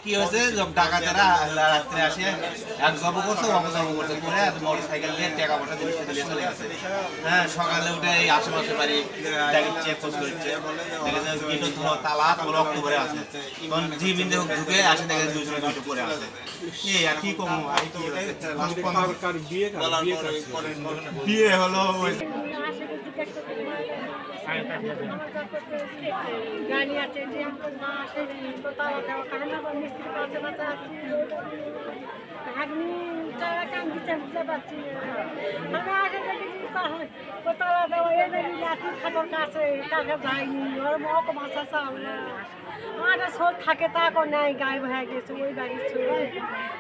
কি হয়েছে ডাকাতেরা রাত্রে আসে এক জব করছে অপজব করছে করে মোটর সাইকেল নিয়ে টাকা পয়সা জিনিস দিয়ে চলে গেছে। হ্যাঁ, সকালে উঠে এই আশেপাশে বাড়ি চেক পোস্ট করছে, দেখেছে তালা রক্ত ভরে আছে। তখন জি বিন্দু ঢুকে আসে দেখে দুজন দুটো করে আছে। আর কি কম বিয়ে হলো গাড়ি আছে যে না আসে তো তারা দেওয়া কারণ আবার মিস্ত্রি পাশে বাচ্চা আপনি তারা কাম দিতে বুঝতে পারছি আমি আগে দেখি ও তারা দেওয়া এই লাঠি খাটোর কাছে কাকে যায়নি ওর মক মাছা চাও না আমার সব থাকে তাকে নেয় গায়ে হয়ে গেছে ওই বাড়ির ছোড়ে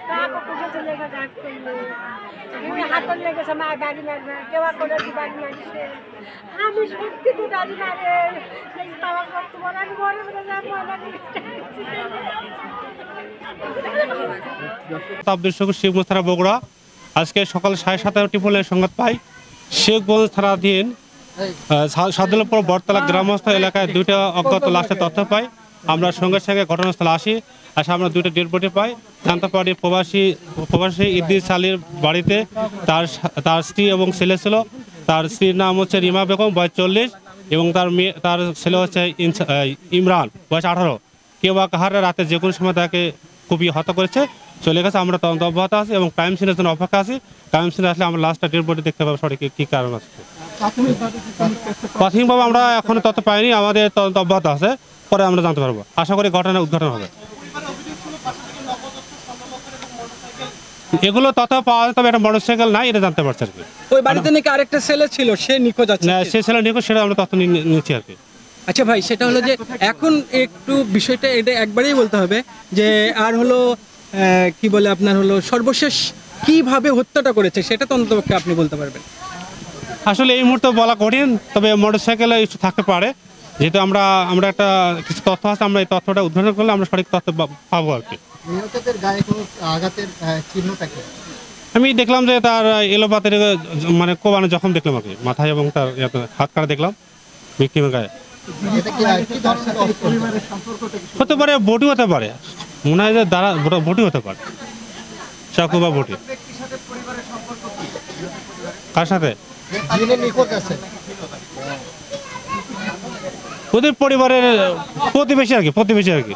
তাকে পুজোতে লেগে গাছ করলো হাতের লেগেছে মা গাড়ি মারবে কেউ করে বাড়ি মারছে আমি সত্যি তো গাড়ি মারে তাওয়া করতে বলে আমি মরে মরে যাবো শিব থানা বগুড়া। আজকে সকাল 7:30 টিফুলের সংবাদ পাই শেখগঞ্জ থানাধীন সাদুল্লাপুর বটতলা গ্রামস্থ এলাকায় দুইটা অজ্ঞাত লাশের তথ্য পাই। আমরা সঙ্গে সঙ্গে ঘটনাস্থলে আসি আমরা দুইটা ডেড বডি পাই। জানতে পারি প্রবাসী ইদ্রিস আলীর বাড়িতে তার স্ত্রী এবং ছেলে ছিল। তার স্ত্রীর নাম হচ্ছে রিমা বেগম, বয়স 40, এবং তার ছেলে হচ্ছে ইমরান, বয়স 18। কেউ বা কাহারে রাতে যে কোনো সময় তাকে খুবই হত্যা করেছে, চলে গেছে। আমরা তদন্ত অব্যাহত আছি এবং ক্রাইম সিনের জন্য অপেক্ষা আছি। ক্রাইম সিনে আসলে আমরা লাস্টটা ডেড বডি দেখতে পাবো সঠিক কী কারণ আছে। প্রাথমিকভাবে আমরা এখনো তথ্য পাইনি, আমাদের তদন্ত অব্যাহত আছে, পরে আমরা জানতে পারবো। আশা করি ঘটনা উদ্ঘাটন হবে। এগুলো তথ্য পাওয়া যায়, তবে একটা মোটরসাইকেল নাই এটা জানতে পারছি আর কি। ওই বাড়িতে নাকি আরেকটা ছেলে ছিল, সে নিখোঁজ আছে। না, সে ছেলে নিখোঁজ, সেটা আমরা তথ্য নিচ্ছি আর কি। আচ্ছা ভাই, সেটা হলো যে এখন একটু বিষয়টা এটা একবারেই বলতে হবে যে আর হলো কি বলে আপনার হলো সর্বশেষ কিভাবে হত্যাটা করেছে সেটা তো অন্ততপক্ষে আপনি বলতে পারবেন। আসলে এই মুহূর্তে বলা কঠিন, তবে মোটরসাইকেলে ইস্যু থাকতে পারে। যেহেতু আমরা একটা কিছু তথ্য আছে, আমরা এই তথ্যটা উদ্ঘাটন করলে আমরা সঠিক তথ্য পাবো আর কি। নিহতদের গায়ে কোনো আঘাতের চিহ্নটা কি? আমি দেখলাম যে তার এলোপাতের মানে কোবানো জখম দেখলাম আর কি, মাথায় এবং তার হাত কাটা দেখলাম ভিকটিমের গায়ে। হতে পারে বটি, হতে পারে, মনে হয় যে বটি হতে পারে, চাকু বা বটি। কার সাথে? ওদের পরিবারের প্রতিবেশী আর কি।